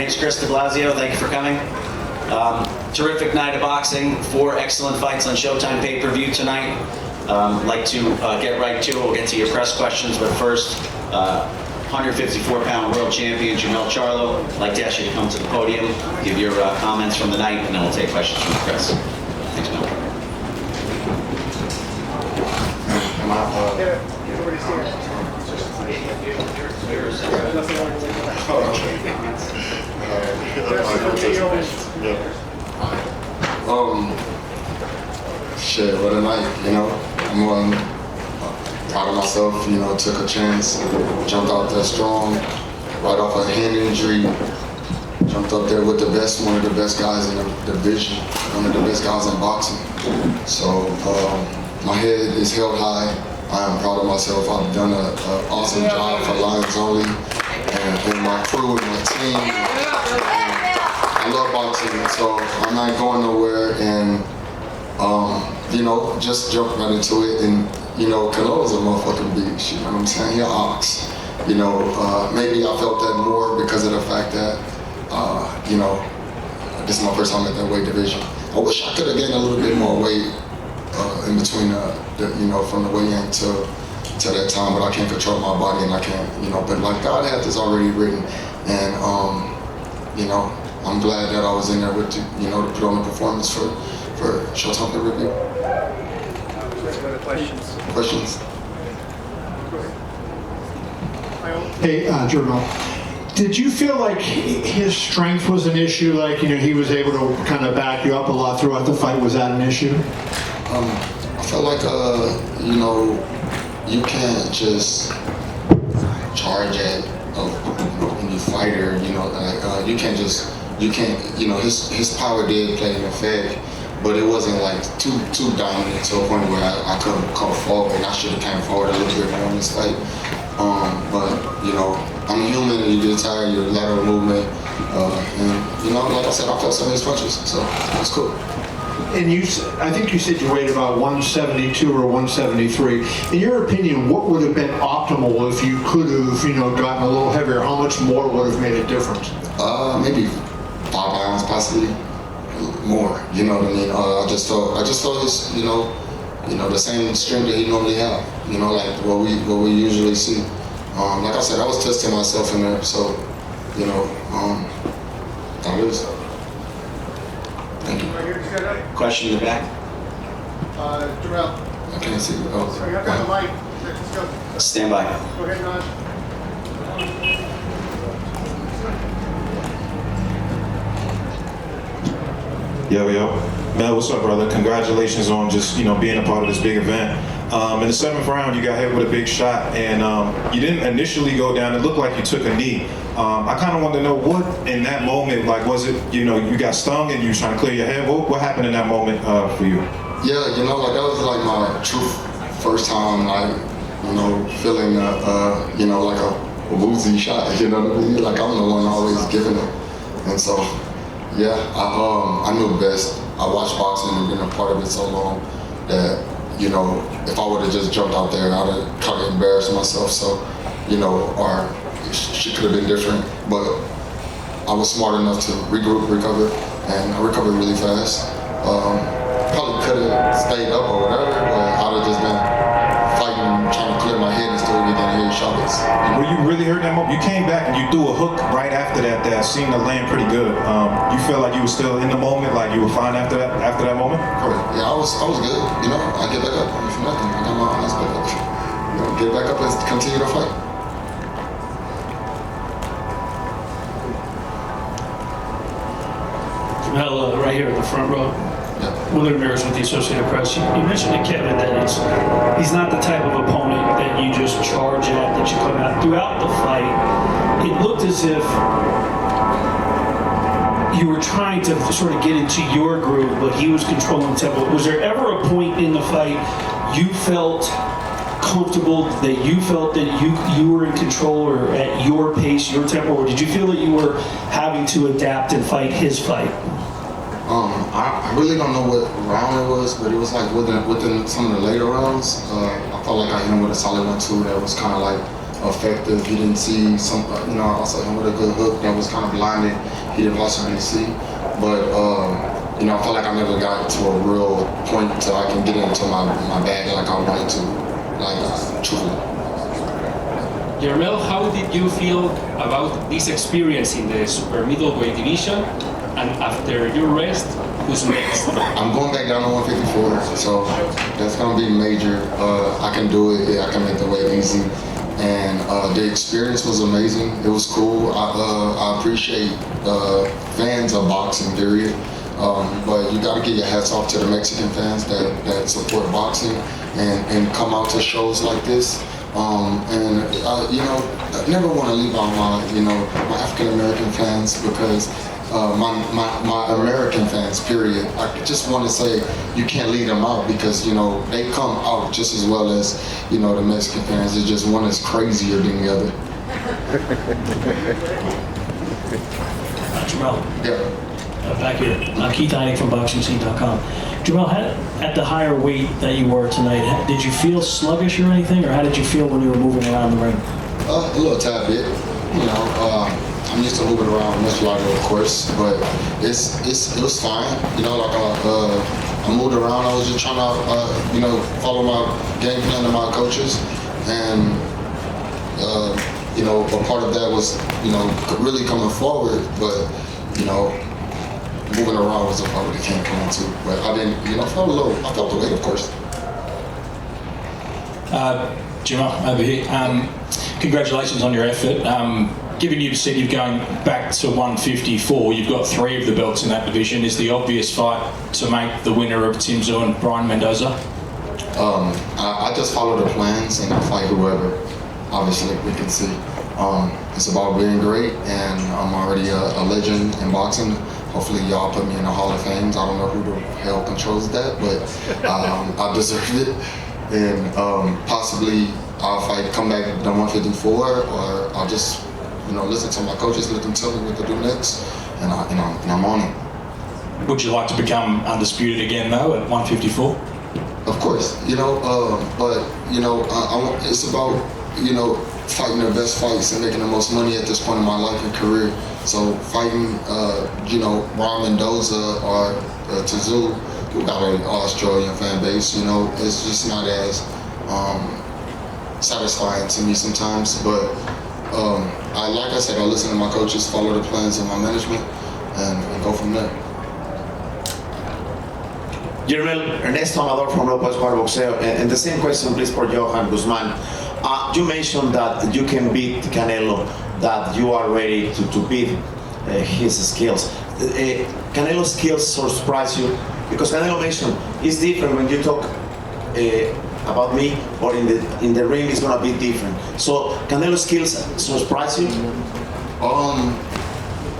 name's Chris de Blasio. Thank you for coming. Terrific night of boxing. 4 excellent fights on Showtime pay-per-view tonight. Like to get right to it. We'll get to your press questions, but first, 154-pound world champion Jermell Charlo. I'd like to ask you to come to the podium, give your comments from the night, and then we'll take questions from the press. Thanks, Mel. Shit, what a night, you know. I'm proud of myself, you know, took a chance, jumped out there strong, right off a hand injury, jumped up there with the best, one of the best guys in the division, one of the best guys in boxing. So my head is held high. I am proud of myself. I've done an awesome job for Lions Only and my crew and my team. I love boxing, so I'm not going nowhere, and you know, just jump right into it. And you know, Canelo's a motherfucking beast. You know what I'm saying? He's an ox. You know, maybe I felt that more because of the fact that you know, this is my first time at that weight division. I wish I could have gained a little bit more weight in between you know, from the weigh-in to that time, but I can't control my body, and I can't, you know, but like God had this already written, and you know, I'm glad that I was in there with, you know, to put on a performance for Showtime to review. Questions? Hey, Jermell, did you feel like his strength was an issue? Like, you know, he was able to kind of back you up a lot throughout the fight. Was that an issue? I felt like, you know, you can't just charge at when you fight her, you know, like, you can't, you know, his power did play an effect, but it wasn't like too dominant to a point where I couldn't come forward, and I should have came forward a little bit more in this fight. But, you know, I'm human, and you get tired, your lateral movement, and, you know, like I said, I felt some of his punches, so it's cool. And I think you said you weighed about 172 or 173. In your opinion, what would have been optimal if you could have, you know, gotten a little heavier? How much more would have made a difference? Maybe 5 pounds, possibly more. You know what I mean? I just felt his, you know, the same strength that he normally have. You know, like what we usually see. Like I said, I was testing myself in there, so you know, that is. Thank you. Question in the back. I Jermell. can't see. Oh, So you have the mic. Let's go. Stand by. Go ahead, Naj. Yo, Mel, what's up, brother? Congratulations on just, you know, being a part of this big event. In the 7th round, you got hit with a big shot, and you didn't initially go down. It looked like you took a knee. I kind of wanted to know what, in that moment, like, was it, you know, you got stung and you were trying to clear your head? What happened in that moment for you? Yeah, you know, like that was like my true first time, like, you know, feeling, you know, like a woozy shot. You know what I mean? Like I'm the one always giving it, and so. Yeah, I knew best. I watched boxing and been a part of it so long that, you know, if I would have just jumped out there, I'd have kind of embarrassed myself. So, you know, or she could have been different. But I was smart enough to regroup, recover, and I recovered really fast. Probably could have stayed up or whatever, but I'd have just been fighting, trying to clear my head and still get down here in shots. Were you really hurt that moment? You came back and you threw a hook right after that seemed to land pretty good. You feel like you were still in the moment, like you were fine after that moment? Correct. Yeah, I was good. You know, I get back up. If nothing, I got my eyes back up. You know, get back up and continue to fight. Well, right here in the front row. Yeah. Willard Mears with the Associated Press. You mentioned to Kevin that he's not the type of opponent that you just charge at, that you come out. Throughout the fight, it looked as if you were trying to sort of get into your groove, but he was controlling tempo. Was there ever a point in the fight you felt comfortable, that you felt that you were in control or at your pace, your tempo, or did you feel that you were having to adapt and fight his fight? I really don't know what round it was, but it was like within some of the later rounds. I felt like I hit him with a solid 1-2 that was kind of like effective. He didn't see some, also him with a good hook that was kind of blinded. He didn't possibly see. But, I feel like I never got to a real point till I can get into my bag like I wanted to, truly. Jermell, how did you feel about this experience in the super middleweight division? And after your rest, who's next? I'm going back down to 154, so that's going to be major. I can do it. Yeah, I can make the weight easy. And the experience was amazing. It was cool. I appreciate fans of boxing, period. But you got to give your hats off to the Mexican fans that support boxing and come out to shows like this. I never want to leave out my African American fans because my American fans, period. I just want to say you can't leave them out because they come out just as well as the Mexican fans. It's just one is crazier than the other. Jermell, Yeah. back here. Keith Heineck from BoxingScene.com. Jermell, at the higher weight that you were tonight, did you feel sluggish or anything, or how did you feel when you were moving around the ring? A little tad bit. I'm used to moving around much lighter, of course, but it was fine. I moved around. I was just trying to, follow my game plan of my coaches, and a part of that was, really coming forward, but moving around was a part of the game coming too. But I didn't, I felt the weight, of course. Jermell, over here. Congratulations on your effort. Given you've said you're going back to 154, you've got 3 of the belts in that division. Is the obvious fight to make the winner of Tim Tszyu and Brian Mendoza? I just follow the plans and I fight whoever. Obviously, we can see. It's about being great, and I'm already a legend in boxing. Hopefully, y'all put me in the Hall of Fame. I don't know who the hell controls that, but I deserve it. And possibly I'll come back to 154, or I'll just listen to my coaches, let them tell me what to do next, and I'm on it. Would you like to become undisputed again, though, at 154? Of course, but it's about fighting the best fights and making the most money at this point in my life and career. So fighting, Brian Mendoza or Tszyu, who got an Australian fan base, it's just not as satisfying to me sometimes. But like I said, I listen to my coaches, follow the plans of my management, and go from there. Jermell, Ernesto Amador from Lopez Bar Boxeo, and the same question please for Johan Guzman. You mentioned that you can beat Canelo, that you are ready to beat his skills. Canelo's skills surprise you? Because Canelo mentioned it's different when you talk about me, or in the ring it's gonna be different. So Canelo's skills surprise you?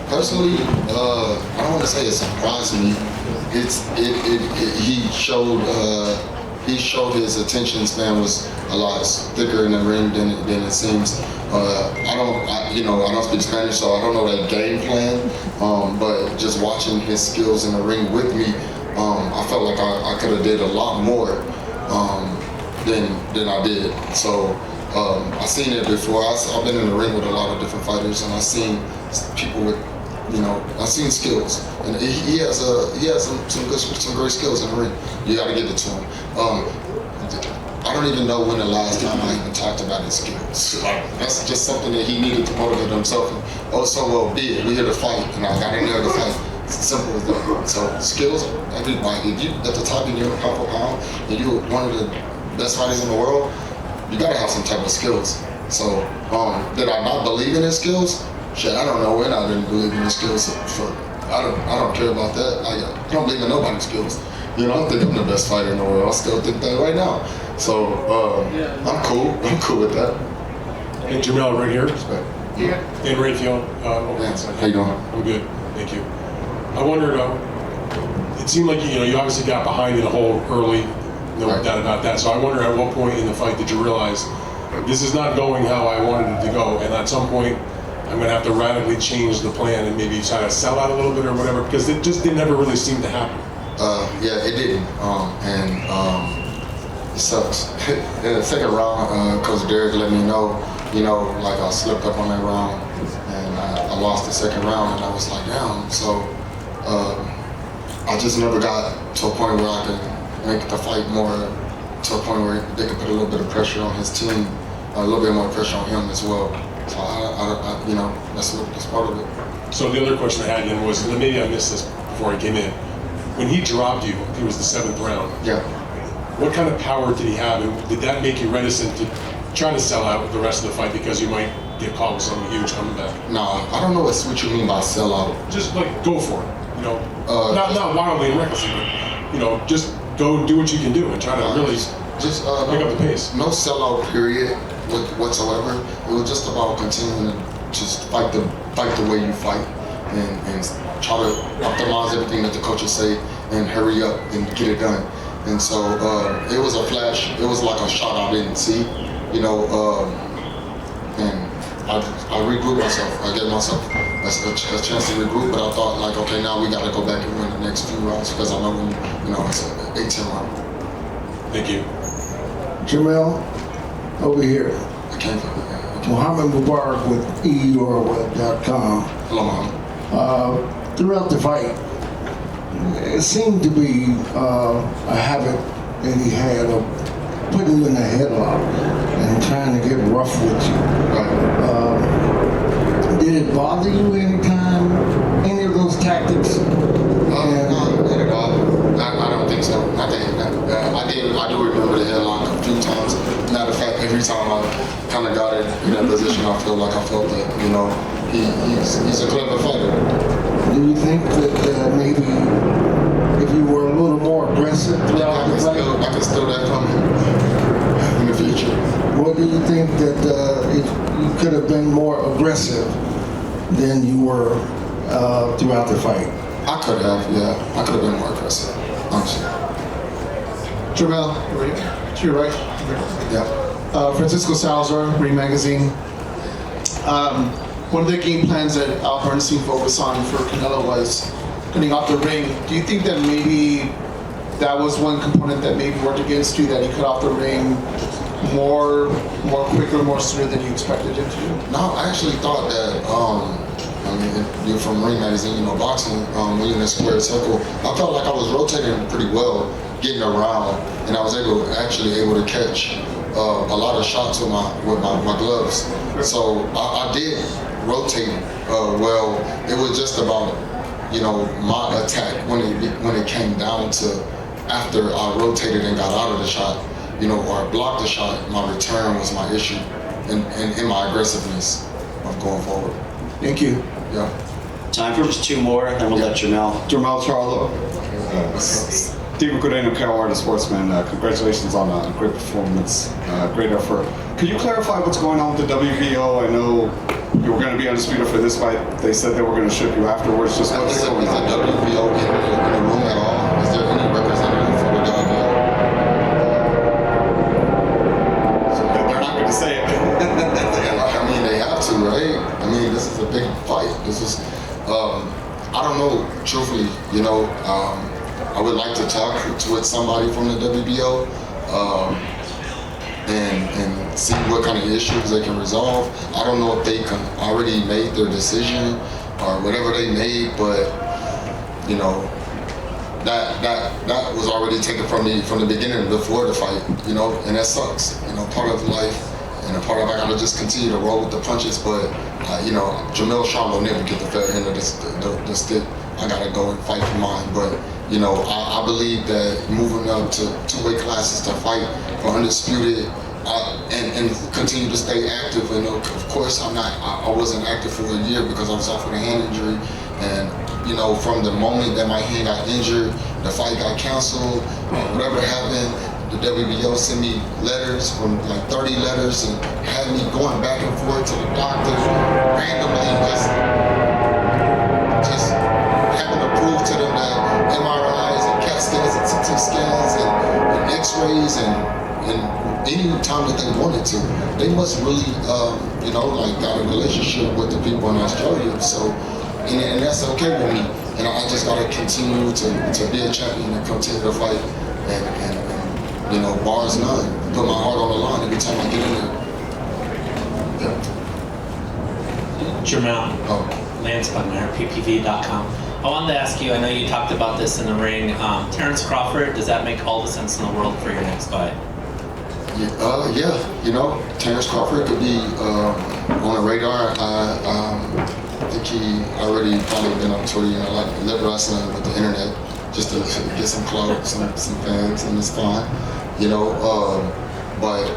Personally, I don't want to say it surprised me. He showed his attention span was a lot thicker in the ring than it seems. I don't speak Spanish, so I don't know that game plan. But just watching his skills in the ring with me, I felt like I could have did a lot more than I did. So I've seen it before. I've been in the ring with a lot of different fighters, and I've seen people with, I've seen skills, and he has some great skills in the ring. You got to give it to him. I don't even know when the last time I even talked about his skills. That's just something that he needed to motivate himself. So well be it. We're here to fight, and I got in there to fight. It's as simple as that. So skills, everybody. If you at the top and you're pound for pound, and you're one of the best fighters in the world, you gotta have some type of skills. So did I not believe in his skills? Shit, I don't know when I didn't believe in his skills. I don't care about that. I don't believe in nobody's skills. I don't think I'm the best fighter in the world. I still think that right now. So I'm cool. I'm cool with that. Hey, Jermell, right here. Yeah. And Raytheon. How you doing? I'm good, thank you. I wondered, it seemed like you obviously got behind in a hole early, no doubt about that. So I wonder at what point in the fight did you realize this is not going how I wanted it to go, and at some point I'm going to have to radically change the plan and maybe try to sell out a little bit or whatever, because it never really seemed to happen. Yeah, it didn't, and it sucks. In the second round, Coach Derek let me know you know, like I slipped up on that round and I lost the second round, and I was like, damn. So I just never got to a point where I could make the fight more to a point where they could put a little bit of pressure on his team, a little bit more pressure on him as well. So I you know, that's part of it. So the other question I had then was, and maybe I missed this before I came in, when he dropped you, it was the 7th round. Yeah. What kind of power did he have, and did that make you reticent to try to sell out the rest of the fight because you might get caught with something huge coming back? Nah, I don't know what you mean by sell out. Just like go for it, you know, not wildly and recklessly, but you know, just go do what you can do and try to really just pick up the pace. No sellout period whatsoever. It was just about continuing to just fight the way you fight and try to optimize everything that the coaches say and hurry up and get it done. And so it was a flash. It was like a shot I didn't see, you know. And I regrouped myself. I gave myself a chance to regroup, but I thought like, okay, now we got to go back and win the next few rounds because I know when you know it's an 18 round. Thank you. Jermell, over here. I can't. Muhammad Mubarak with EURweb.com. Hello, Mom. Throughout the fight, it seemed to be a habit that he had of putting you in a headlock and trying to get rough with you. Did it bother you anytime, any of those tactics? No, not at all. I don't think so. I do remember the headlock a few times. Matter of fact, every time I kind of got in that position, I felt that, you know, he's a clever fighter. Do you think that maybe if you were a little more aggressive throughout the fight, I can steal that from him in the future? Or do you think that you could have been more aggressive than you were throughout the fight? I could have, yeah. I could have been more aggressive, honestly. Jermell, to your right. Yeah. Francisco Salazar, Ring Magazine. One of the game plans that Al Bernstein focused on for Canelo was getting off the ring. Do you think that maybe that was one component that maybe worked against you, that he cut off the ring more quicker, more sooner than you expected him to? No, I actually thought that, I mean, you're from Ring Magazine, you know, boxing, when you're in a square circle, I felt like I was rotating pretty well, getting around, and I was able to catch a lot of shots with my gloves. So I did rotate well. It was just about, you know, my attack when it came down to after I rotated and got out of the shot, you know, or blocked the shot. My return was my issue, and my aggressiveness of going forward. Thank you. Yeah. Time for just 2 more, then we'll let Jermell. Jermell Charlo. Stephen Cudeno, Carolina Sportsman. Congratulations on a great performance, great effort. Could you clarify what's going on with the WBO? I know you were going to be undisputed for this fight. They said they were going to ship you afterwards. Just what's going on? Is the WBO in the room at all? Is there any representative for the WBO? So they're not going to say it. I mean, they have to, right? I mean, this is a big fight. This is, I don't know, truthfully, you know, I would like to talk with somebody from the WBO and see what kind of issues they can resolve. I don't know if they can already made their decision or whatever they made, but you know, that was already taken from me from the beginning before the fight, you know, and that sucks. You know, part of life and a part of I gotta just continue to roll with the punches, but you know, Jermell Charlo never get the fair end of the stick. I gotta go and fight for mine, but you know, I believe that moving up to 2 weight classes to fight for undisputed and continue to stay active. And of course, I wasn't active for a year because I was off with a hand injury. And you know, from the moment that my hand got injured, the fight got canceled, whatever happened, the WBO sent me letters, from like 30 letters, and had me going back and forth to the doctors randomly, just having to prove to them that MRIs and CAT scans and CT scans and X-rays and any time that they wanted to, they must really, you know, like got a relationship with the people in Australia. So, and that's okay with me. And I just gotta continue to be a champion and continue to fight and you know, bars none. Put my heart on the line every time I get in there. Jermell, Oh, Lance Bugmeyer, PPV.com. I wanted to ask you, I know you talked about this in the ring, Terence Crawford, does that make all the sense in the world for your next fight? yeah, you know, Terence Crawford could be on the radar. I think he already probably been on Twitter, you know, like lip wrestling with the internet, just to get some clout, some fans, and it's fine, you know. But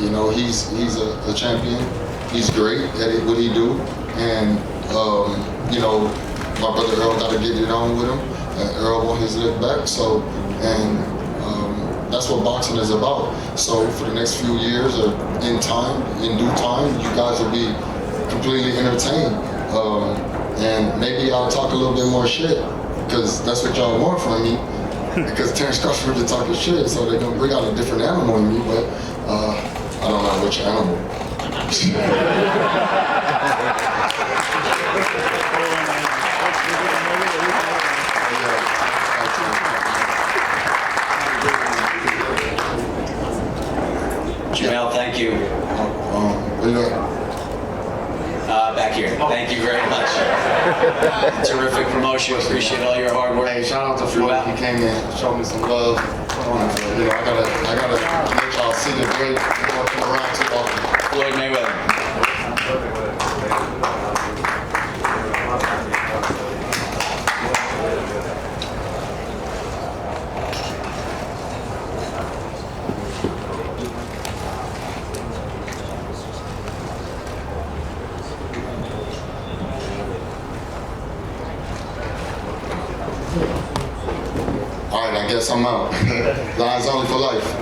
you know, he's a champion. He's great at what he do, and you know, my brother Earl got to get it on with him. Earl won his lip back, so that's what boxing is about. So for the next few years, or in due time, you guys will be completely entertained. And maybe I'll talk a little bit more shit, because that's what y'all want from me. Because Terence Crawford is talking shit, so they're gonna bring out a different animal in me, but I don't know which animal. Jermell, thank you. Back here. Thank you very much. Terrific promotion. Appreciate all your hard work. Hey, shout out to Floyd. He came in, showed me some love. You know, I gotta make y'all see the great around too often. Floyd Mayweather. All right, I guess I'm out. Lions only for life.